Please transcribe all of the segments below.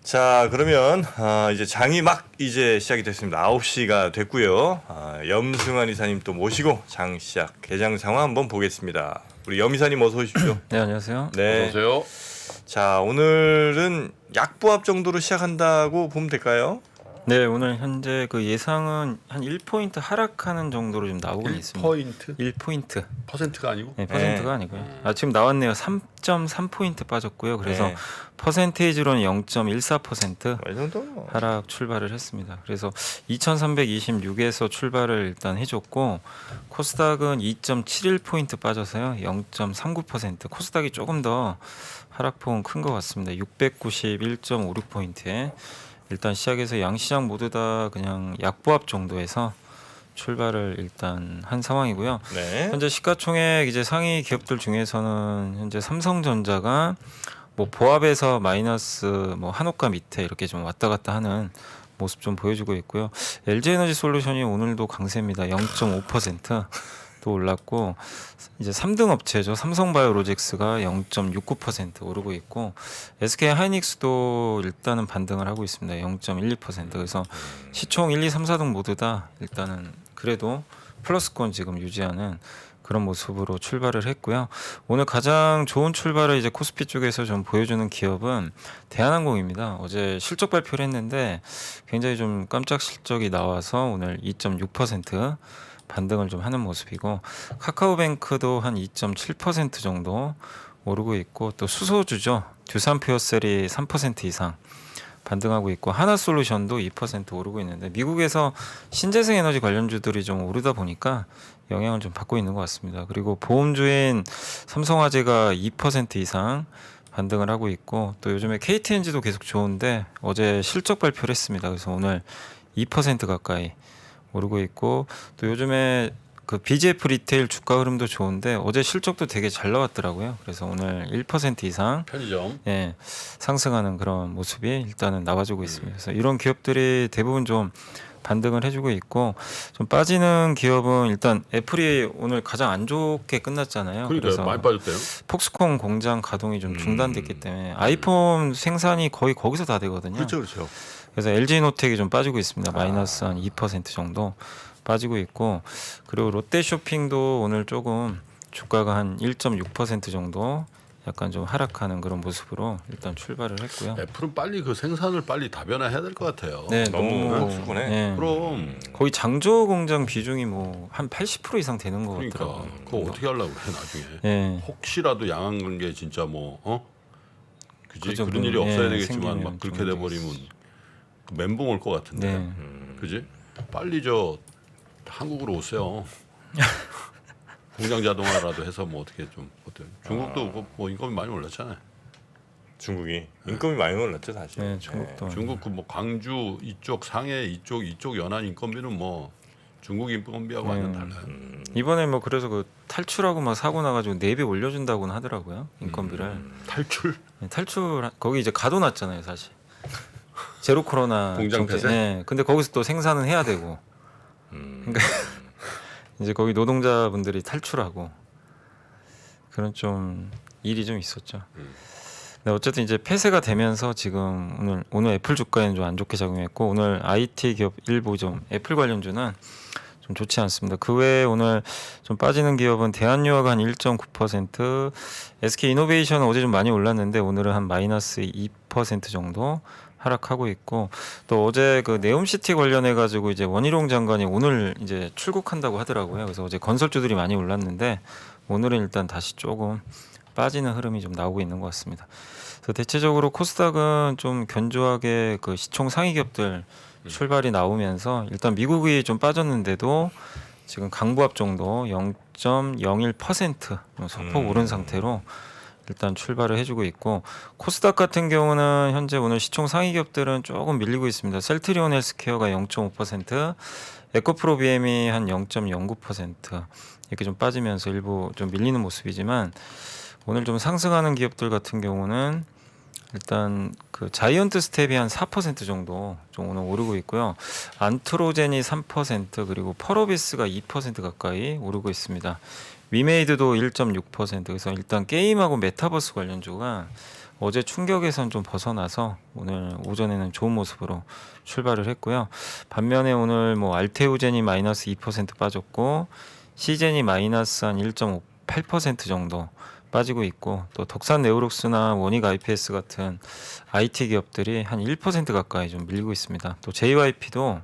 자, 그러면 이제 장이 막 이제 시작이 됐습니다. 9시가 됐고요. 염승환 이사님 또 모시고 장 시작 개장 상황 한번 보겠습니다. 우리 염 이사님 어서 오십시오. 네, 안녕하세요. 네. 어서오세요. 자, 오늘은 약보합 정도로 시작한다고 보면 될까요? 네, 오늘 현재 그 예상은 한 1포인트 하락하는 정도로 좀 나오고 있습니다. 1포인트? 1포인트. 퍼센트가 아니고? 네, 퍼센트가 아니고요. 지금 나왔네요. 3.3포인트 빠졌고요. 그래서 네. 퍼센테이지로는 0.14% 이 정도. 하락 출발을 했습니다. 그래서 2326에서 출발을 일단 해줬고 코스닥은 2.71포인트 빠져서요. 0.39%. 코스닥이 조금 더 하락폭은 큰 것 같습니다. 691.56포인트에 일단 시작해서 양시장 모두 다 그냥 약보합 정도에서 출발을 일단 한 상황이고요. 네. 현재 시가총액 이제 상위 기업들 중에서는 현재 삼성전자가 뭐 보합에서 마이너스 뭐 한옥가 밑에 이렇게 좀 왔다 갔다 하는 모습 좀 보여주고 있고요. LG에너지솔루션이 오늘도 강세입니다. 0.5%또 올랐고 이제 3등 업체죠. 삼성바이오로직스가 0.69% 오르고 있고 SK하이닉스도 일단은 반등을 하고 있습니다. 0.12%. 그래서 시총 1, 2, 3, 4등 모두 다 일단은 그래도 플러스권 지금 유지하는 그런 모습으로 출발을 했고요. 오늘 가장 좋은 출발을 이제 코스피 쪽에서 좀 보여주는 기업은 대한항공입니다. 어제 실적 발표를 했는데 굉장히 좀 깜짝 실적이 나와서 오늘 2.6% 반등을 좀 하는 모습이고 카카오뱅크도 한 2.7% 정도 오르고 있고 또 수소주죠. 듀산퓨어셀이 3% 이상 반등하고 있고 하나솔루션도 2% 오르고 있는데 미국에서 신재생 에너지 관련주들이 좀 오르다 보니까 영향을 좀 받고 있는 것 같습니다. 그리고 보험주인 삼성화재가 2% 이상 반등을 하고 있고 또 요즘에 KTNG도 계속 좋은데 어제 실적 발표를 했습니다. 그래서 오늘 2% 가까이 오르고 있고 또 요즘에 그 BGF 리테일 주가 흐름도 좋은데 어제 실적도 되게 잘 나왔더라고요. 그래서 오늘 1% 이상 편의점. 상승하는 그런 모습이 일단은 나와주고 있습니다. 그래서 이런 기업들이 대부분 좀 반등을 해주고 있고 좀 빠지는 기업은 일단 애플이 오늘 가장 안 좋게 끝났잖아요. 그러니까요. 그래서 많이 빠졌대요. 폭스콘 공장 가동이 좀 중단됐기 때문에 아이폰 생산이 거의 거기서 다 되거든요. 그렇죠, 그렇죠. 그래서 LG노텍이 좀 빠지고 있습니다. 마이너스 한 2% 정도 빠지고 있고 그리고 롯데쇼핑도 오늘 조금 주가가 한 1.6% 정도 약간 좀 하락하는 그런 모습으로 일단 출발을 했고요. 애플은 빨리 그 생산을 빨리 다변화해야 될 것 같아요. 네, 너무 수군해. 네. 그럼 거의 장조 공장 비중이 뭐 한 80% 이상 되는 것 그러니까 같더라고요. 그거 어떻게 하려고 그래 나중에. 네. 혹시라도 양한 게 진짜 뭐 그지 그죠, 그런 일이 없어야 되겠지만 생기면 막 그렇게 좀 돼버리면 멘붕 올 것 같은데. 네. 그지? 빨리 저 한국으로 오세요. 공장 자동화라도 해서 뭐 어떻게 좀 어때요? 중국도 뭐 인건비 많이 올랐잖아요. 중국이 인건비 많이 올랐죠, 사실. 네, 중국도. 중국 그 뭐 광주 이쪽 상해 이쪽 연안 인건비는 뭐 중국 인건비하고 완전 달라요. 이번에 뭐 그래서 그 탈출하고 막 사고 나가지고 4배 올려준다고는 하더라고요 인건비를. 탈출? 네, 탈출 거기 이제 가둬놨잖아요 사실. 제로 코로나 공장 정책. 폐쇄? 네, 근데 거기서 또 생산은 해야 되고. 그러니까 이제 거기 노동자분들이 탈출하고 그런 좀 일이 좀 있었죠. 네, 어쨌든 이제 폐쇄가 되면서 지금 오늘 애플 주가에는 좀 안 좋게 작용했고 오늘 IT 기업 일부 좀 애플 관련주는 좀 좋지 않습니다. 그 외에 오늘 좀 빠지는 기업은 대한유화가 한 1.9%, SK이노베이션은 어제 좀 많이 올랐는데 오늘은 한 마이너스 2% 정도 하락하고 있고 또 어제 그 네옴시티 관련해 가지고 이제 원희룡 장관이 오늘 이제 출국한다고 하더라고요. 그래서 어제 건설주들이 많이 올랐는데 오늘은 일단 다시 조금 빠지는 흐름이 좀 나오고 있는 것 같습니다. 그래서 대체적으로 코스닥은 좀 견조하게 그 시총 상위 기업들 출발이 나오면서 일단 미국이 좀 빠졌는데도 지금 강보합 정도 0.01% 소폭 오른 상태로 일단 출발을 해주고 있고 코스닥 같은 경우는 현재 오늘 시총 상위 기업들은 조금 밀리고 있습니다. 셀트리온 헬스케어가 0.5%, 에코프로 비엠이 한 0.09% 이렇게 좀 빠지면서 일부 좀 밀리는 모습이지만 오늘 좀 상승하는 기업들 같은 경우는 일단 그 자이언트 스텝이 한 4% 정도 좀 오늘 오르고 있고요. 안트로젠이 3% 그리고 펄어비스가 2% 가까이 오르고 있습니다. 위메이드도 1.6%. 그래서 일단 게임하고 메타버스 관련주가 어제 충격에선 좀 벗어나서 오늘 오전에는 좋은 모습으로 출발을 했고요. 반면에 오늘 뭐 알테오젠이 마이너스 2% 빠졌고 시젠이 마이너스 한 1.8% 정도 빠지고 있고 또 덕산 네오룩스나 원익 IPS 같은 IT 기업들이 한 1% 가까이 좀 밀리고 있습니다. 또 JYP도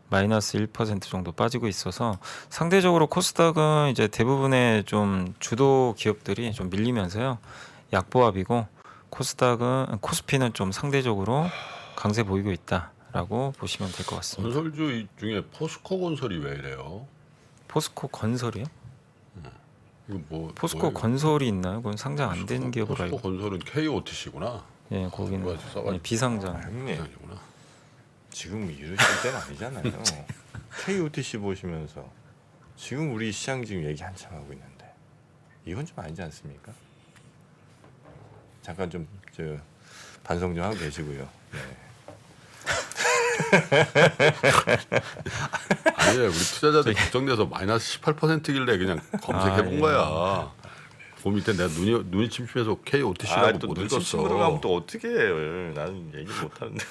마이너스 1% 정도 빠지고 있어서 상대적으로 코스닥은 이제 대부분의 좀 주도 기업들이 좀 밀리면서요. 약보합이고 코스피는 좀 상대적으로 강세 보이고 있다라고 보시면 될 것 같습니다. 건설주 중에 포스코 건설이 왜 이래요? 포스코 건설이요? 이거 뭐 포스코 뭐예요? 건설이 있나요? 그건 상장 안 된 기업으로 포스코 알고. 건설은 KOTC구나. 예, 거기는 누가 써가지고. 비상장. 형님 구나. 지금 이러실 때는 아니잖아요. KOTC 보시면서 지금 우리 시장 지금 얘기 한참 하고 있는데 이건 좀 아니지 않습니까? 잠깐 좀 저 반성 좀 하고 계시고요. 네. 아니 우리 투자자들 걱정돼서 마이너스 18%길래 그냥 검색해 본 거야. 그 밑에 내가 눈이 침침해서 KOTC라고 또 못 눈치 읽었어. 들어가면 또 어떻게 해요? 나는 얘기 못 하는데.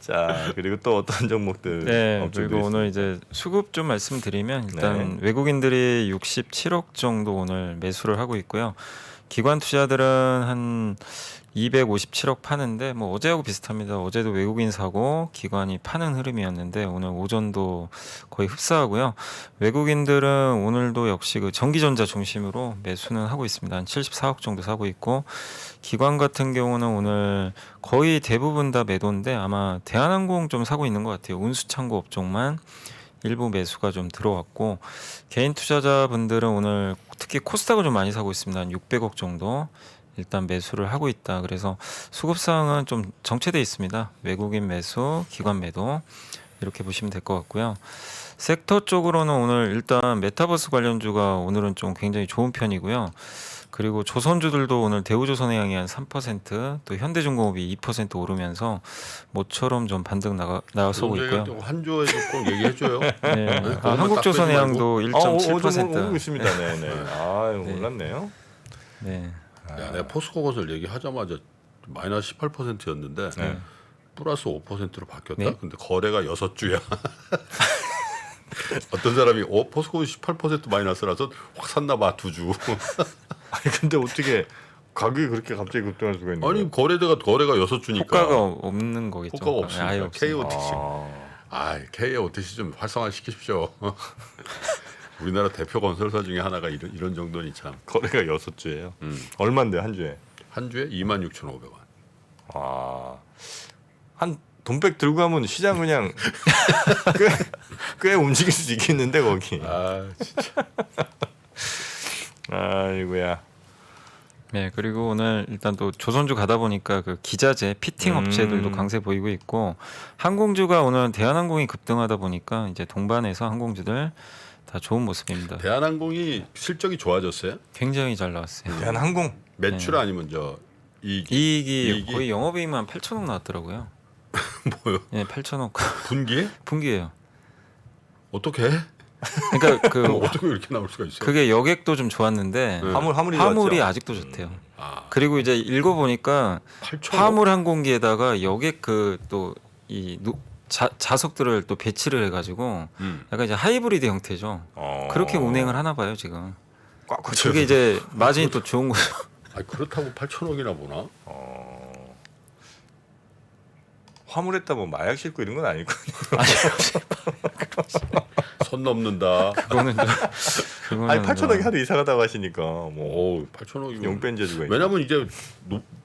자 그리고 또 어떤 종목들? 네, 업종들이 그리고 오늘 있습니까? 이제 수급 좀 말씀드리면 일단 네. 외국인들이 67억 정도 오늘 매수를 하고 있고요. 기관 투자들은 한 257억 파는데 뭐 어제하고 비슷합니다. 어제도 외국인 사고 기관이 파는 흐름이었는데 오늘 오전도 거의 흡사하고요. 외국인들은 오늘도 역시 그 전기전자 중심으로 매수는 하고 있습니다. 한 74억 정도 사고 있고 기관 같은 경우는 오늘 거의 대부분 다 매도인데 아마 대한항공 좀 사고 있는 것 같아요. 운수창고 업종만 일부 매수가 좀 들어왔고 개인 투자자분들은 오늘 특히 코스닥을 좀 많이 사고 있습니다. 한 600억 정도 일단 매수를 하고 있다. 그래서 수급 사항은 좀 정체돼 있습니다. 외국인 매수, 기관 매도 이렇게 보시면 될 것 같고요. 섹터 쪽으로는 오늘 일단 메타버스 관련주가 오늘은 좀 굉장히 좋은 편이고요. 그리고 조선주들도 오늘 대우조선해양이 한 3%, 또 현대중공업이 2% 오르면서 모처럼 좀 반등 나서고 있고요. 한조에도 꼭 얘기해줘요. 네. 그것만 한국조선해양도 오고 1.7%. 있습니다. 네네. 아 네. 몰랐네요. 네. 야, 내가 포스코 건설 얘기하자마자 마이너스 18%였는데 네. 플러스 5%로 바뀌었다. 네? 근데 거래가 6주야. 어떤 사람이 포스코 18% 마이너스라서 확 샀나 봐 2주. 아니 근데 어떻게 가격이 그렇게 갑자기 급등할 수가 있는 아니 거래가 6주니까 효과가 없는 거겠죠. 효과가 없으니까. 아예 없으니까. KOTC. KOTC 좀 활성화 시키십시오. 우리나라 대표 건설사 중에 하나가 이런 정도니 참. 거래가 6주예요. 얼마인데 한 주에? 한 주에 26,500원. 한 돈백 들고 가면 시장 그냥 꽤 움직일 수 있겠는데 거기. 진짜. 아이고야. 네, 그리고 오늘 일단 또 조선주 가다 보니까 그 기자재 피팅 업체들도 강세 보이고 있고 항공주가 오늘 대한항공이 급등하다 보니까 이제 동반해서 항공주들 다 좋은 모습입니다. 대한항공이 실적이 좋아졌어요? 굉장히 잘 나왔어요. 대한항공 매출 아니면 저 이익이 거의 영업이익만 한 8천억 나왔더라고요. 뭐요? 네, 8천억 분기에? 분기예요. 어떻게 해? 그러니까 그 어떻게 이렇게 나올 수가 있어? 그게 여객도 좀 좋았는데 네. 화물이 화물이 좋았죠? 아직도 좋대요. 아, 그리고 이제 읽어보니까 8천 화물 항공기에다가 여객 그 또 이 자석들을 또 배치를 해가지고 약간 이제 하이브리드 형태죠. 그렇게 운행을 하나 봐요 지금. 꽉꽉 그게 이제 마진이 또 좋은 거죠. 그렇다고 8천억이나 보나? 화물에다 뭐 마약 싣고 이런 건 아닐 거예요. 선 넘는다. 그거는 그거는 아니 8천억이 하도 이사 가다고 하시니까 뭐 오, 8천억이면 용뺀 재주가 있네. 왜냐면 이제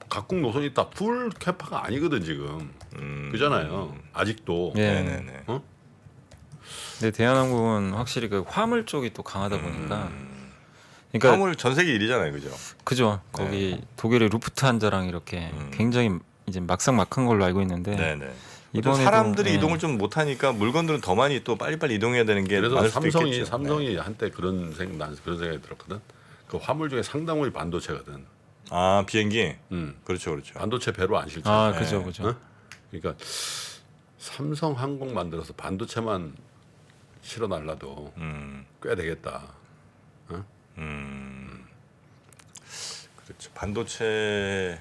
각국 노선이 다 풀 캐파가 아니거든 지금. 그잖아요. 아직도. 예. 네네네. 어? 근데 대한항공은 확실히 그 화물 쪽이 또 강하다 보니까. 그러니까 화물 전 세계 1위잖아요, 그죠? 그죠. 거기 독일의 루프트한자랑 이렇게 굉장히 이제 막상막한 걸로 알고 있는데 네네. 이번에도 사람들이 네. 이동을 좀 못하니까 물건들은 더 많이 또 빨리빨리 이동해야 되는 게 그래서 많을 수도 있겠죠. 삼성이 한때 그런 생각이 들었거든. 그 화물 중에 상당히 반도체거든. 아 비행기. 그렇죠. 그렇죠. 반도체 배로 안 실잖아. 그죠, 그죠. 어? 그러니까 삼성항공 만들어서 반도체만 실어 날라도 꽤 되겠다. 그렇죠. 반도체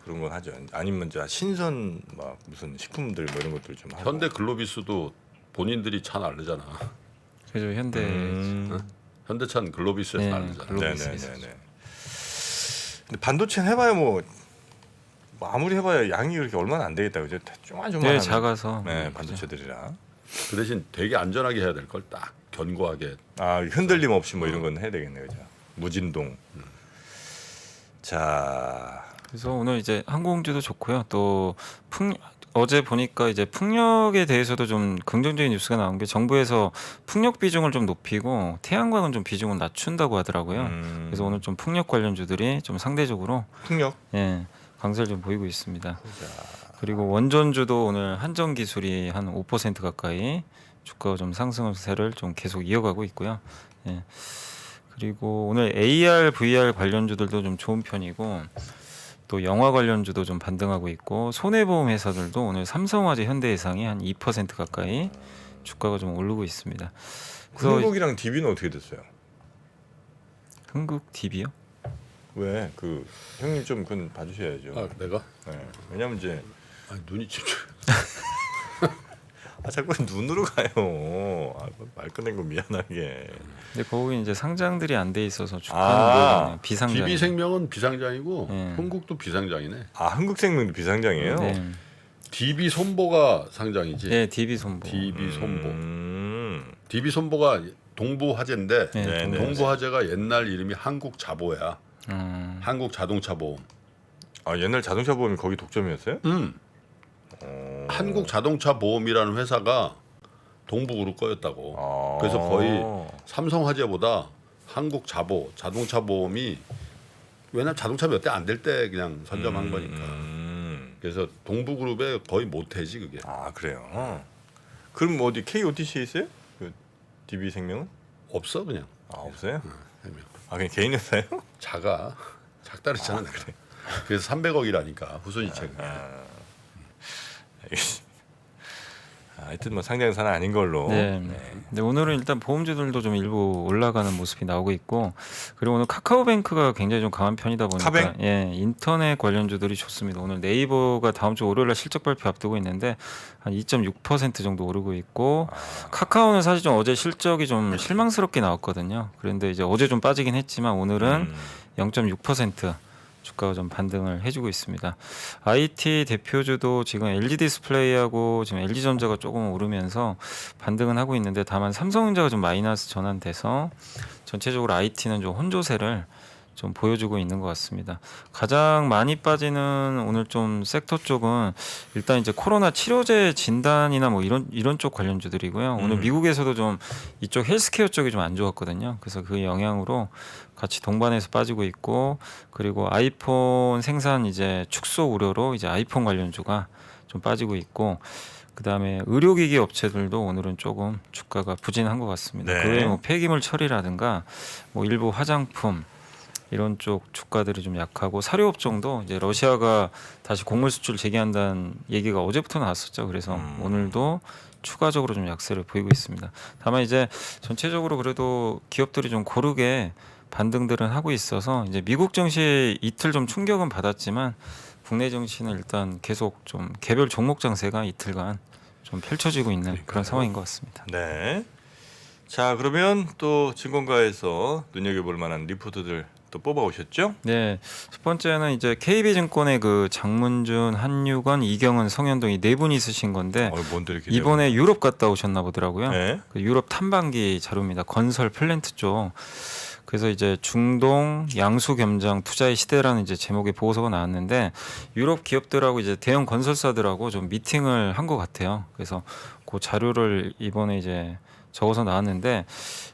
그런 건 하죠. 아니면 저 신선 막 무슨 식품들 뭐 이런 것들 좀 하고. 현대 글로비스도 본인들이 차 날르잖아. 그래서 현대 현대차는 글로비스에서 네, 날르잖아. 네네네. 근데 반도체는 해봐야 뭐 아무리 해봐야 양이 그렇게 얼마나 안 되겠다 그죠? 조만조만. 네, 작아서. 네, 반도체들이라. 그 대신 되게 안전하게 해야 될 걸 딱 견고하게. 아 흔들림 없이 뭐 이런 건 해야 되겠네요, 그죠? 무진동. 자, 그래서 오늘 이제 항공주도 좋고요. 또 어제 보니까 이제 풍력에 대해서도 좀 긍정적인 뉴스가 나온 게 정부에서 풍력 비중을 좀 높이고 태양광은 좀 비중을 낮춘다고 하더라고요. 그래서 오늘 좀 풍력 관련주들이 좀 상대적으로 풍력. 예, 강세를 좀 보이고 있습니다. 그리고 원전주도 오늘 한전 기술이 한 5% 가까이 주가가 좀 상승세를 좀 계속 이어가고 있고요. 예. 그리고 오늘 AR, VR 관련주들도 좀 좋은 편이고 또 영화 관련주도 좀 반등하고 있고 손해보험 회사들도 오늘 삼성화재, 현대해상이 한 2% 가까이 주가가 좀 오르고 있습니다. 그래서 흥국이랑 DB는 어떻게 됐어요? 흥국 DB요? 왜? 그 형님 좀 그건 봐주셔야죠. 아 내가? 네. 왜냐면 이제 아니, 눈이 집중. 자꾸 눈으로 가요. 말 꺼낸 거 미안하게. 근데 거기 이제 상장들이 안 돼 있어서 주가는 아, 뭐 비상장. DB생명은 비상장이고 네. 흥국도 비상장이네. 아 한국생명도 비상장이에요? 네. DB손보가 상장이지. 네, DB 손보. DB손보. 음. DB손보가 동부화재인데 네, 네, 동부화재가 옛날 이름이 한국자보야. 음. 한국자동차보험. 아 옛날 자동차 보험이 거기 독점이었어요? 한국자동차보험이라는 회사가 동부그룹 거였다고. 아. 그래서 거의 삼성화재보다 한국자보 자동차보험이 왜냐면 자동차 몇 대 안 될 때 그냥 선점한 거니까. 그래서 동부그룹의 거의 모태지 그게. 아 그래요. 그럼 뭐 어디 KOTC에 있어요? 그 DB 생명은? 없어 그냥. 아 없어요? 생명. 아 그냥 개인 회사요? 작다 그랬잖아. 그래. 그래서 300억이라니까 후손이체가. 알겠습니다. 하여튼 뭐 상장사는 아닌 걸로. 네. 근데 오늘은 일단 보험주들도 좀 일부 올라가는 모습이 나오고 있고 그리고 오늘 카카오뱅크가 굉장히 좀 강한 편이다 보니까 카뱅? 예, 인터넷 관련주들이 좋습니다. 오늘 네이버가 다음 주 월요일날 실적 발표 앞두고 있는데 한 2.6% 정도 오르고 있고 카카오는 사실 좀 어제 실적이 좀 실망스럽게 나왔거든요. 그런데 이제 어제 좀 빠지긴 했지만 오늘은 0.6% 주가가 좀 반등을 해주고 있습니다. IT 대표주도 지금 LG 디스플레이하고 지금 LG전자가 조금 오르면서 반등은 하고 있는데 다만 삼성전자가 좀 마이너스 전환돼서 전체적으로 IT는 좀 혼조세를 좀 보여주고 있는 것 같습니다. 가장 많이 빠지는 오늘 좀 섹터 쪽은 일단 이제 코로나 치료제 진단이나 뭐 이런 쪽 관련주들이고요. 오늘 미국에서도 좀 이쪽 헬스케어 쪽이 좀 안 좋았거든요. 그래서 그 영향으로 같이 동반해서 빠지고 있고 그리고 아이폰 생산 이제 축소 우려로 이제 아이폰 관련주가 좀 빠지고 있고 그다음에 의료기기 업체들도 오늘은 조금 주가가 부진한 것 같습니다. 네. 그 외에 뭐 폐기물 처리라든가 뭐 일부 화장품 이런 쪽 주가들이 좀 약하고 사료업종도 이제 러시아가 다시 곡물 수출 재개한다는 얘기가 어제부터 나왔었죠. 그래서 오늘도 추가적으로 좀 약세를 보이고 있습니다. 다만 이제 전체적으로 그래도 기업들이 좀 고르게 반등들은 하고 있어서 이제 미국 증시 이틀 좀 충격은 받았지만 국내 증시는 일단 계속 좀 개별 종목 장세가 이틀간 좀 펼쳐지고 있는 그런 상황인 것 같습니다. 네. 자 그러면 또 증권가에서 눈여겨볼 만한 리포트들 또 뽑아 오셨죠? 네, 첫 번째는 이제 KB증권의 그 장문준, 한유건, 이경은, 성현동 이 네 분이 있으신 건데 뭔데 이렇게 이번에 유럽 갔다 오셨나 보더라고요. 네. 그 유럽 탐방기 자료입니다. 건설 플랜트 쪽. 그래서 이제 중동 양수 겸장 투자의 시대라는 이제 제목의 보고서가 나왔는데 유럽 기업들하고 이제 대형 건설사들하고 좀 미팅을 한 것 같아요. 그래서 그 자료를 이번에 이제 적어서 나왔는데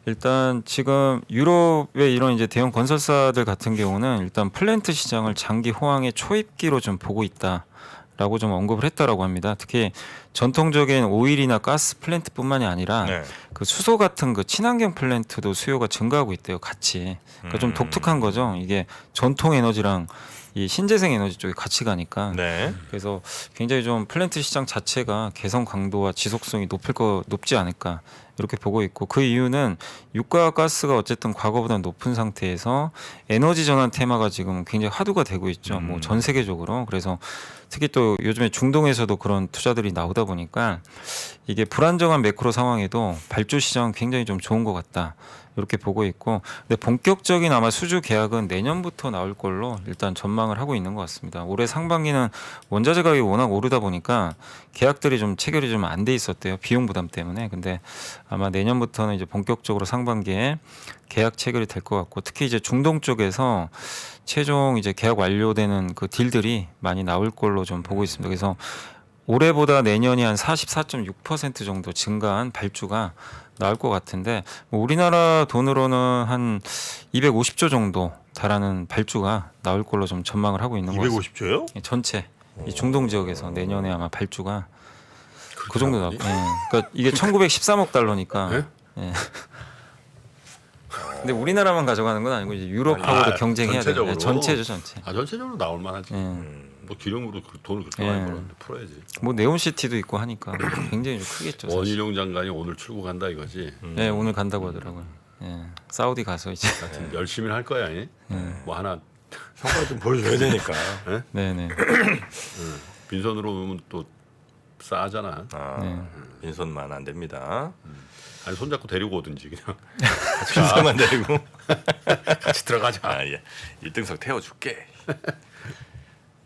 일단 지금 유럽의 이런 이제 대형 건설사들 같은 경우는 일단 플랜트 시장을 장기 호황의 초입기로 좀 보고 있다라고 좀 언급을 했다라고 합니다. 특히 전통적인 오일이나 가스 플랜트뿐만이 아니라 네. 그 수소 같은 그 친환경 플랜트도 수요가 증가하고 있대요. 같이. 그러니까 좀 독특한 거죠. 이게 전통 에너지랑 이 신재생 에너지 쪽이 같이 가니까. 네. 그래서 굉장히 좀 플랜트 시장 자체가 개선 강도와 지속성이 높지 않을까 이렇게 보고 있고 그 이유는 유가와 가스가 어쨌든 과거보다 높은 상태에서 에너지 전환 테마가 지금 굉장히 화두가 되고 있죠. 뭐 전 세계적으로. 그래서 특히 또 요즘에 중동에서도 그런 투자들이 나오다 보니까 이게 불안정한 매크로 상황에도 발주 시장은 굉장히 좀 좋은 것 같다. 이렇게 보고 있고, 근데 본격적인 아마 수주 계약은 내년부터 나올 걸로 일단 전망을 하고 있는 것 같습니다. 올해 상반기는 원자재 가격이 워낙 오르다 보니까 계약들이 좀 체결이 좀 안 돼 있었대요. 비용 부담 때문에. 근데 아마 내년부터는 이제 본격적으로 상반기에 계약 체결이 될 것 같고, 특히 이제 중동 쪽에서 최종 이제 계약 완료되는 그 딜들이 많이 나올 걸로 좀 보고 있습니다. 그래서 올해보다 내년이 한 44.6% 정도 증가한 발주가 나올 것 같은데 뭐 우리나라 돈으로는 한 250조 정도 달하는 발주가 나올 걸로 좀 전망을 하고 있는 것 같습니다. 250조요? 전체 이 중동 지역에서 내년에 아마 발주가 그 정도 나올 거예요. 그러니까 이게 1,913억 달러니까. 네? 예. 근데 우리나라만 가져가는 건 아니고 이제 유럽하고도 경쟁해야 돼요. 전체적으로? 전체죠, 전체. 전체적으로 나올 만하지. 예. 뭐 기름으로 돈을 그렇게 예. 많이 벌었는데 풀어야지. 뭐 네온시티도 있고 하니까 굉장히 좀 크겠죠. 사실. 원희룡 장관이 오늘 출국한다 이거지. 네, 오늘 간다고 하더라고요. 예. 사우디 가서 이제. 하여튼 열심히 할 거야. 뭐 하나 성과 좀 보여줘야 되니까. 네, 네. 빈손으로 오면 또 싸잖아. 아, 네. 빈손만 안 됩니다. 아니 손잡고 데리고 오든지 그냥 빈손만 데리고. 같이 들어가자. 아, 예. 1등석 태워줄게.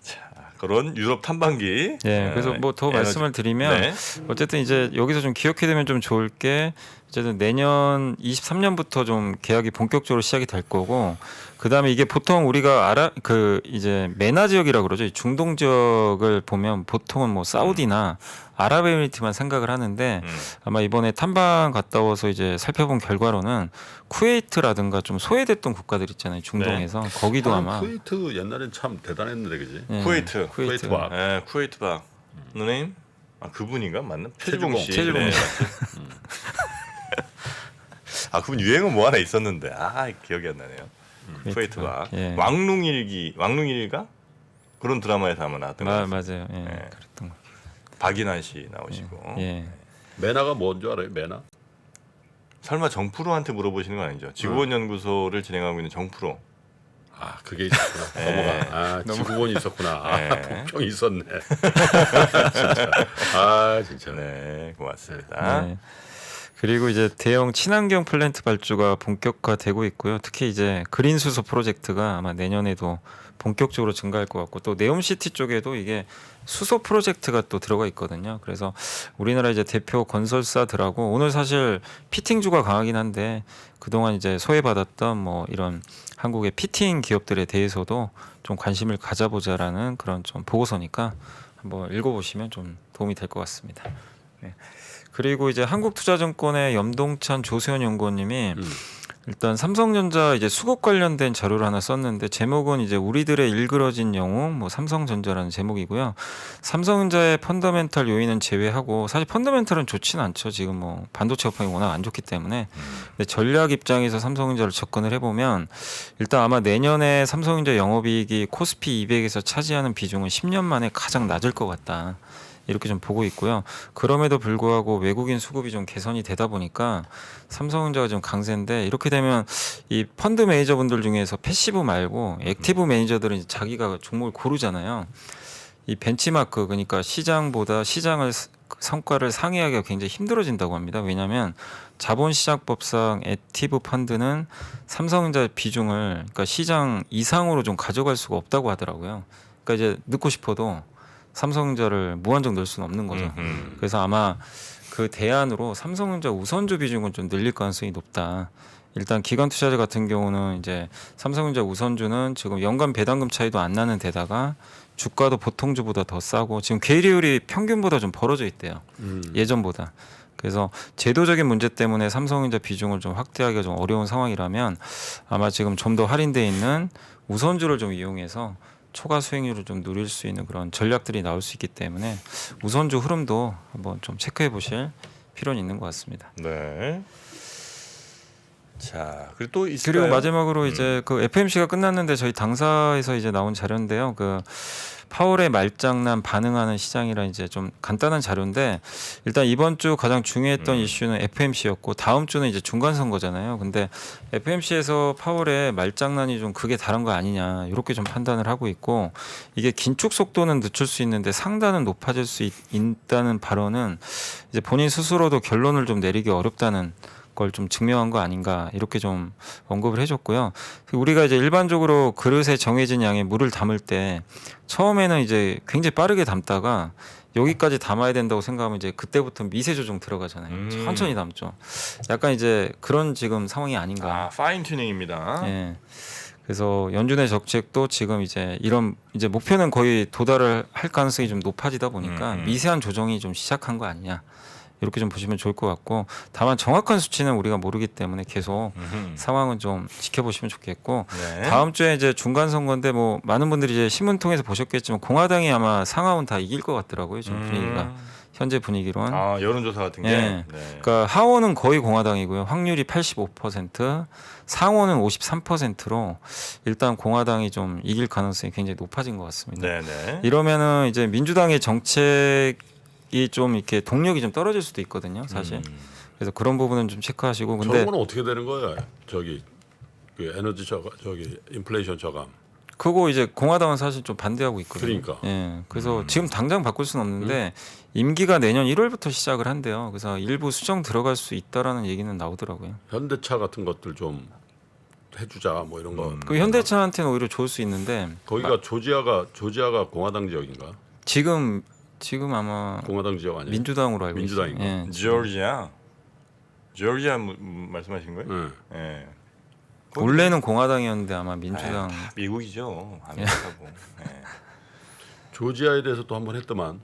자, 그런 유럽 탐방기. 예, 그래서 뭐 더 에너지- 말씀을 드리면 네. 어쨌든 이제 여기서 좀 기억해 두면 좀 좋을 게 어쨌든 내년 23년부터 좀 계약이 본격적으로 시작이 될 거고 그다음에 이게 보통 우리가 이제 메나 지역이라고 그러죠. 이 중동 지역을 보면 보통은 뭐 사우디나 아랍에미리트만 생각을 하는데 아마 이번에 탐방 갔다 와서 이제 살펴본 결과로는 쿠웨이트라든가 좀 소외됐던 국가들 있잖아요. 중동에서 거기도 아마 쿠웨이트 옛날엔 참 대단했는데 그지? 예, 쿠웨이트. 쿠웨이트 박. 예, 쿠웨이트 박. 누님? 아, 그분인가? 맞나? 최주봉. 최주봉 씨. 최주봉 네, 씨. 맞죠. 아, 그분 유행어 뭐 하나 있었는데. 아, 기억이 안 나네요. 쿠웨이트 박. 예. 왕룽일가? 그런 드라마에서 아마 나왔던 것 같아요. 맞아요. 예, 네. 그랬던 거. 박인환 씨 나오시고. 예. 메나가 뭔 줄 알아요? 메나? 설마 정프로한테 물어보시는 건 아니죠? 지구본 연구소를 진행하고 있는 정프로. 아 그게 있었구나. 넘어가. 아 지구본이 있었구나. 아 네. 북평이 있었네. 진짜. 아 진짜. 네, 고맙습니다. 네. 그리고 이제 대형 친환경 플랜트 발주가 본격화되고 있고요. 특히 이제 그린 수소 프로젝트가 아마 내년에도 본격적으로 증가할 것 같고 또 네옴시티 쪽에도 이게 수소 프로젝트가 또 들어가 있거든요. 그래서 우리나라 이제 대표 건설사들하고 오늘 사실 피팅주가 강하긴 한데 그동안 이제 소외받았던 뭐 이런 한국의 피팅 기업들에 대해서도 좀 관심을 가져보자라는 그런 좀 보고서니까 한번 읽어보시면 좀 도움이 될 것 같습니다. 네. 그리고 이제 한국투자증권의 염동찬 조세현 연구원님이 일단 삼성전자 이제 수급 관련된 자료를 하나 썼는데 제목은 이제 우리들의 일그러진 영웅 뭐 삼성전자라는 제목이고요. 삼성전자의 펀더멘탈 요인은 제외하고 사실 펀더멘탈은 좋지는 않죠. 지금 뭐 반도체 업황이 워낙 안 좋기 때문에. 근데 전략 입장에서 삼성전자를 접근을 해보면 일단 아마 내년에 삼성전자 영업이익이 코스피 200에서 차지하는 비중은 10년 만에 가장 낮을 것 같다. 이렇게 좀 보고 있고요. 그럼에도 불구하고 외국인 수급이 좀 개선이 되다 보니까 삼성전자가 좀 강세인데 이렇게 되면 이 펀드 매니저분들 중에서 패시브 말고 액티브 매니저들은 이제 자기가 종목을 고르잖아요. 이 벤치마크 그러니까 시장보다 시장을 성과를 상회하기가 굉장히 힘들어진다고 합니다. 왜냐하면 자본시장법상 액티브 펀드는 삼성전자 비중을 그러니까 시장 이상으로 좀 가져갈 수가 없다고 하더라고요. 그러니까 이제 넣고 싶어도 삼성전자를 무한정 넣을 수는 없는 거죠. 그래서 아마 그 대안으로 삼성전자 우선주 비중은 좀 늘릴 가능성이 높다. 일단 기관 투자자 같은 경우는 이제 삼성전자 우선주는 지금 연간 배당금 차이도 안 나는 데다가 주가도 보통주보다 더 싸고 지금 계리율이 평균보다 좀 벌어져 있대요. 예전보다. 그래서 제도적인 문제 때문에 삼성전자 비중을 좀 확대하기가 좀 어려운 상황이라면 아마 지금 좀 더 할인되어 있는 우선주를 좀 이용해서 초과 수익률을 좀 누릴 수 있는 그런 전략들이 나올 수 있기 때문에 우선주 흐름도 한번 좀 체크해 보실 필요는 있는 것 같습니다. 네. 자, 그리고 또 있을까요? 그리고 마지막으로 이제 그 FMC가 끝났는데 저희 당사에서 이제 나온 자료인데요. 그 파월의 말장난 반응하는 시장이라 이제 좀 간단한 자료인데 일단 이번 주 가장 중요했던 이슈는 FMC였고 다음 주는 이제 중간 선거잖아요. 근데 FMC에서 파월의 말장난이 좀 그게 다른 거 아니냐 이렇게 좀 판단을 하고 있고 이게 긴축 속도는 늦출 수 있는데 상단은 높아질 수 있다는 발언은 이제 본인 스스로도 결론을 좀 내리기 어렵다는 걸 좀 증명한 거 아닌가 이렇게 좀 언급을 해줬고요. 우리가 이제 일반적으로 그릇에 정해진 양의 물을 담을 때 처음에는 이제 굉장히 빠르게 담다가 여기까지 담아야 된다고 생각하면 이제 그때부터 미세 조정 들어가잖아요. 천천히 담죠. 약간 이제 그런 지금 상황이 아닌가. 아, 파인 튜닝입니다. 예. 그래서 연준의 정책도 지금 이제 이런 이제 목표는 거의 도달을 할 가능성이 좀 높아지다 보니까 미세한 조정이 좀 시작한 거 아니냐. 이렇게 좀 보시면 좋을 것 같고 다만 정확한 수치는 우리가 모르기 때문에 계속 상황은 좀 지켜보시면 좋겠고 네. 다음 주에 이제 중간 선거인데 뭐 많은 분들이 이제 신문 통해서 보셨겠지만 공화당이 아마 상하원 다 이길 것 같더라고요. 지금 분위기가 현재 분위기로는. 아, 여론조사 같은 게. 예. 네. 그러니까 하원은 거의 공화당이고요. 확률이 85%, 상원은 53%로 일단 공화당이 좀 이길 가능성이 굉장히 높아진 것 같습니다. 네네. 이러면은 이제 민주당의 정책이 좀 이렇게 동력이 좀 떨어질 수도 있거든요, 사실. 그래서 그런 부분은 좀 체크하시고. 근데 저런 건 어떻게 되는 거야? 저기 그 에너지 저감, 저기 인플레이션 저감. 그거 이제 공화당은 사실 좀 반대하고 있거든요. 그러니까. 예. 그래서 지금 당장 바꿀 수는 없는데 임기가 내년 1월부터 시작을 한대요. 그래서 일부 수정 들어갈 수 있다라는 얘기는 나오더라고요. 현대차 같은 것들 좀 해주자 뭐 이런 거. 그 현대차한테는 오히려 좋을 수 있는데 거기가 조지아가 공화당 지역인가? 지금 아마 공화당 지역 아니에요? 민주당으로 알고 민주당인가? 있어요. 예. 조지아 말씀하신 거예요? 네. 예. 원래는 공화당이었는데 아마 민주당. 미국이죠. 아메리카고. 예. 조지아에 대해서 또 한번 했더만.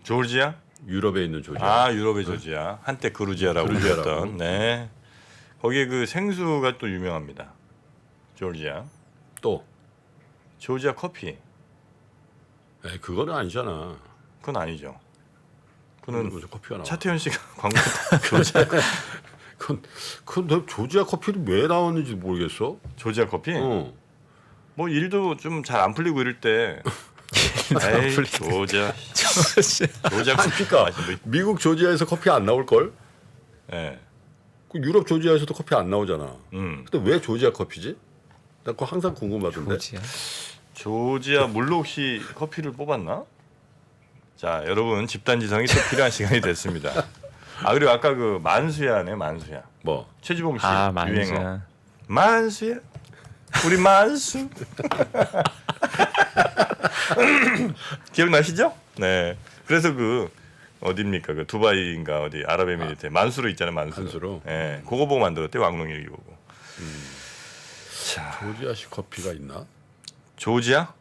조지아? 유럽에 있는 조지아. 아, 유럽의 조지아. 한때 그루지아라고 그루지아라고. 불렸던. 네. 거기에 그 생수가 또 유명합니다. 조지아. 또. 조지아 커피. 에이, 그거는 아니잖아. 그건 아니죠. 그는 무슨 커피가 나와. 차태현 씨가 광고 그건 내 조지아 커피는 왜 나왔는지 모르겠어. 조지아 커피? 어. 뭐 일도 좀 잘 안 풀리고 이럴 때 에이 조지아 커피 그러니까 미국 조지아에서 커피 안 나올 걸? 예. 그 유럽 조지아에서도 커피 안 나오잖아. 음. 근데 왜 조지아 커피지? 나 그거 항상 궁금하던데. 조지아. 조지아 물로 혹시 커피를 뽑았나? 자, 여러분 집단 지성이 또 필요한 시간이 됐습니다. 아, 그리고 아까 그 만수야네, 만수야. 뭐 최지봉 씨 아, 유행어. 만수야. 만수야. 우리 만수. 기억나시죠? 네. 그래서 그 어디입니까? 그 두바이인가 어디 아랍에미리트에 만수로 있잖아요, 만수. 만수로? 예. 그거 보고 만들었대, 왕롱일기 보고. 자, 조지아식 커피가 있나? 조지아?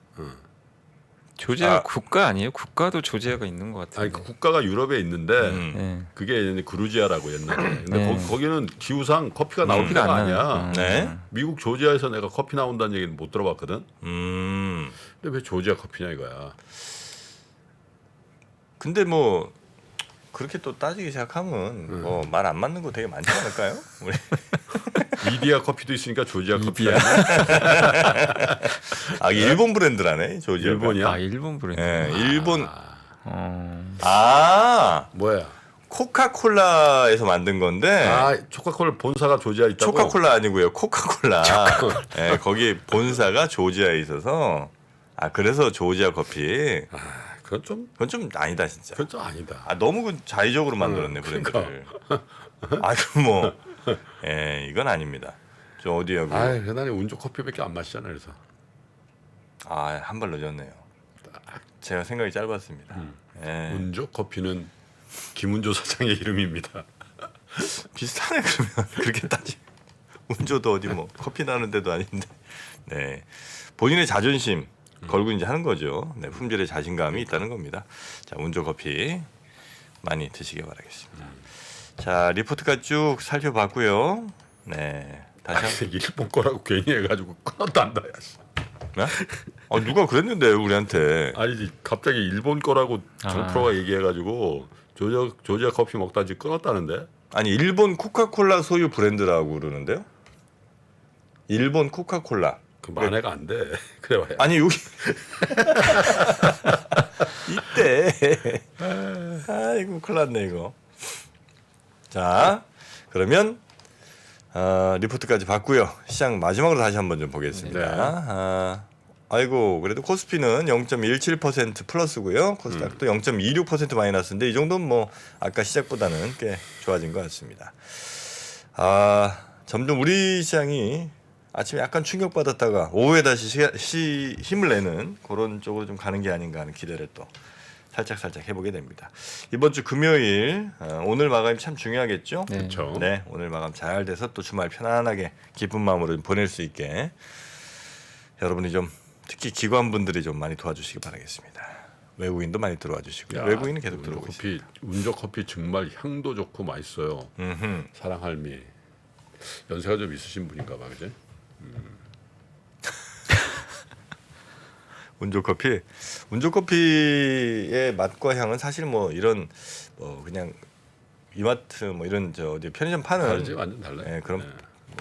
조지아 아. 국가 아니에요? 국가도 조지아가 있는 것 같아요. 아니 그 국가가 유럽에 있는데 예. 그게 이제 그루지아라고 옛날에. 근데 네. 거기는 기후상 커피가 나올 커피가 때가 안 아니야. 나요. 네. 미국 조지아에서 내가 커피 나온다는 얘기는 못 들어봤거든. 음. 근데 왜 조지아 커피냐 이거야. 근데 뭐 그렇게 또 따지기 시작하면 뭐 말 안 맞는 거 되게 많지 않을까요? 우리 이디야 커피도 있으니까 조지아 커피야. 아, 일본 브랜드라네, 조지아. 일본이야? 아, 일본 브랜드. 예, 일본. 어. 아, 뭐야? 코카콜라에서 만든 건데. 아 초카콜라 본사가 조지아 있다고? 초카콜라 아니고요, 코카콜라. 예, 거기 본사가 조지아에 있어서. 아, 그래서 조지아 커피. 그건 좀 아니다 진짜. 그건 좀 아니다. 아, 너무 그 자의적으로 만들었네 브랜드를. 아, 그 뭐, 예, 이건 아닙니다. 저 어디야 그? 아, 나는 운조 커피밖에 안 마시잖아 그래서. 아, 한 발 늦었네요. 제가 생각이 짧았습니다. 예. 운조 커피는 김운조 사장의 이름입니다. 비슷하네 그러면 그렇게 따지. 운조도 어디 뭐 커피 나는 데도 아닌데. 네, 본인의 자존심 걸고 이제 하는 거죠. 네, 품질에 자신감이 있다는 겁니다. 자, 운조 커피 많이 드시기 바라겠습니다. 자, 리포트까지 쭉 살펴봤고요. 네, 다시 아니, 일본 거라고 괜히 해가지고 끊었단다. 야. 네? 누가 그랬는데 우리한테. 아니지 갑자기 일본 거라고 정프로가 얘기해가지고 조지아 커피 먹다 지금 끊었다는데. 아니, 일본 코카콜라 소유 브랜드라고 그러는데요. 일본 코카콜라. 그 만회가 안 돼. 그래 봐야. 아니 여기 이때 아이고 큰일 났네 이거. 자 그러면 리포트까지 봤고요. 시장 마지막으로 다시 한번 좀 보겠습니다. 네. 아이고 그래도 코스피는 0.17% 플러스고요. 코스닥도 0.26% 마이너스인데 이 정도는 뭐 아까 시작보다는 꽤 좋아진 것 같습니다. 점점 우리 시장이 아침에 약간 충격받았다가 오후에 다시 힘을 내는 그런 쪽으로 좀 가는 게 아닌가 하는 기대를 또 살짝 해보게 됩니다. 이번 주 금요일 오늘 마감이 참 중요하겠죠? 네. 그렇죠. 네, 오늘 마감 잘 돼서 또 주말 편안하게 기쁜 마음으로 보낼 수 있게 여러분이 좀 특히 기관분들이 좀 많이 도와주시기 바라겠습니다. 외국인도 많이 들어와 주시고요. 외국인은 계속 들어오고 있어요. 운조 커피 정말 향도 좋고 맛있어요. 사랑할미 연세가 좀 있으신 분인가 봐, 그지? 운조커피의 맛과 향은 사실 뭐 이런 그냥 이마트 뭐 이런 저 어디 편의점 파는 다르지, 완전 달라요. 네, 그럼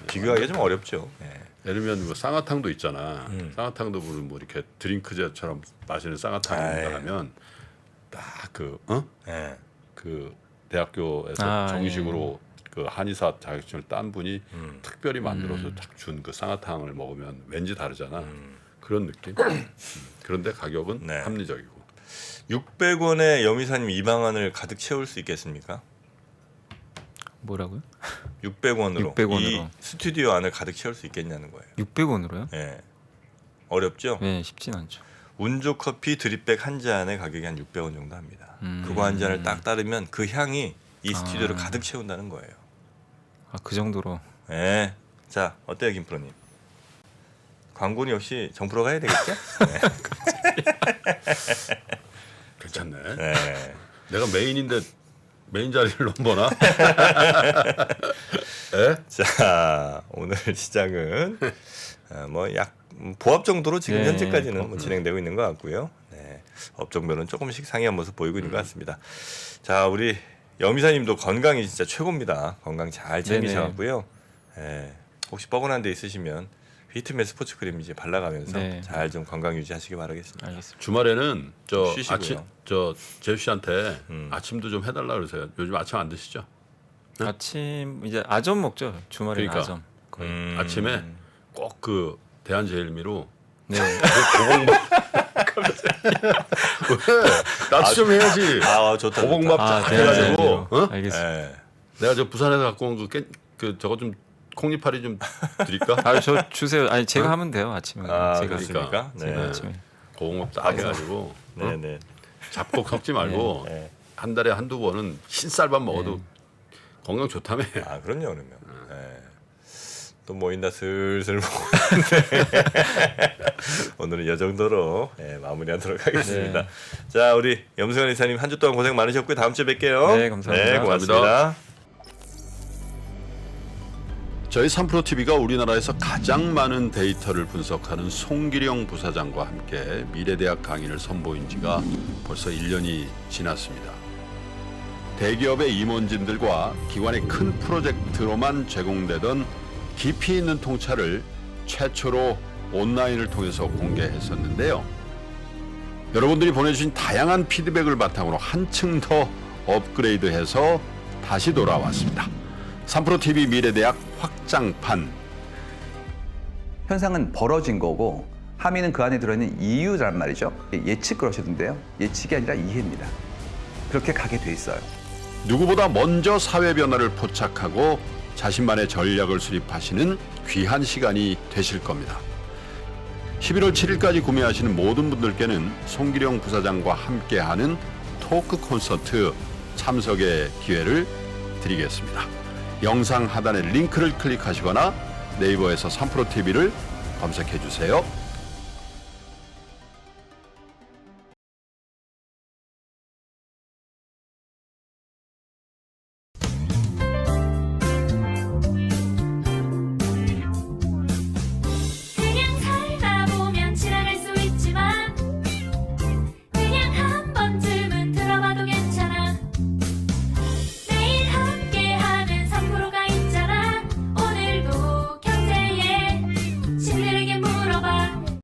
비교하기가 좀 어렵죠. 네. 예를 들면 뭐 쌍화탕도 있잖아. 쌍화탕도 뭐 이렇게 드링크제처럼 마시는 쌍화탕인가 하면 딱 네. 그 대학교에서 예. 정식으로 그 한의사 자격증을 딴 분이 특별히 만들어서 딱 준 그 쌍화탕을 먹으면 왠지 다르잖아. 그런 느낌. 그런데 가격은 네. 합리적이고. 600원에 여미사님 이 방안을 가득 채울 수 있겠습니까? 뭐라고요? 600원으로 600원 이 으로. 스튜디오 안을 가득 채울 수 있겠냐는 거예요. 600원으로요? 예. 어렵죠? 네, 쉽진 않죠. 운조 커피 드립백 한 잔의 가격이 한 600원 정도 합니다. 그거 한 잔을 딱 따르면 그 향이 이 스튜디오를 가득 채운다는 거예요. 그 정도로. 예. 자, 어때요, 김프로님? 광고는 역시 정프로 가야 되겠죠? 괜찮네. 네. 내가 메인인데 메인 자리를 넘보나? 자, 오늘 시장은 뭐 약 보합 정도로 지금 네, 현재까지는 뭐 진행되고 있는 것 같고요. 네. 업종별은 조금씩 상이한 모습 보이고 있는 것 같습니다. 자, 우리 여미사님도 건강이 진짜 최고입니다. 건강 잘 챙기셔갖고요. 네. 혹시 뻐근한 데 있으시면 휘트맨 스포츠 크림 이제 발라가면서 네. 잘 좀 건강 유지하시기 바라겠습니다. 알겠습니다. 주말에는 저 쉬시고요. 아침 저 제수 씨한테 아침도 좀 해달라 그러세요. 요즘 아침 안 드시죠? 아침 이제 아점 먹죠. 주말에 그러니까. 아점. 거의. 아침에 꼭 그 대한제일미로 네. 나도 좀 해야지. 좋다. 고봉밥 아, 쫙 해가지고. 대한제일미로. 어? 알겠습니다. 네. 내가 저 부산에서 갖고 온 그 저거 좀 콩잎파리 좀 드릴까? 저 주세요. 아니 제가 하면 돼요. 아침에. 제가 그렇습니까? 제가 네. 아침에. 고봉밥 딱 해가지고 네네. 잡곡 섞지 말고 네. 한 달에 한두 번은 흰쌀밥 먹어도 건강 좋다며. 그럼요, 그러면. 네. 또 모인다 슬슬 보는데 오늘은 이 정도로 마무리하도록 하겠습니다. 자, 우리 염승환 이사님 한 주 동안 고생 많으셨고요. 다음 주에 뵐게요. 네, 감사합니다. 네, 고맙습니다. 저희 3프로TV가 우리나라에서 가장 많은 데이터를 분석하는 송기령 부사장과 함께 미래대학 강의를 선보인 지가 벌써 1년이 지났습니다. 대기업의 임원진들과 기관의 큰 프로젝트로만 제공되던 깊이 있는 통찰을 최초로 온라인을 통해서 공개했었는데요. 여러분들이 보내주신 다양한 피드백을 바탕으로 한층 더 업그레이드해서 다시 돌아왔습니다. 3프로TV 미래대학 확장판. 현상은 벌어진 거고 함의는 그 안에 들어있는 이유란 말이죠. 예측 그러시던데요. 예측이 아니라 이해입니다. 그렇게 가게 돼 있어요. 누구보다 먼저 사회 변화를 포착하고 자신만의 전략을 수립하시는 귀한 시간이 되실 겁니다. 11월 7일까지 구매하시는 모든 분들께는 송기령 부사장과 함께하는 토크 콘서트 참석의 기회를 드리겠습니다. 영상 하단의 링크를 클릭하시거나 네이버에서 3프로TV를 검색해 주세요.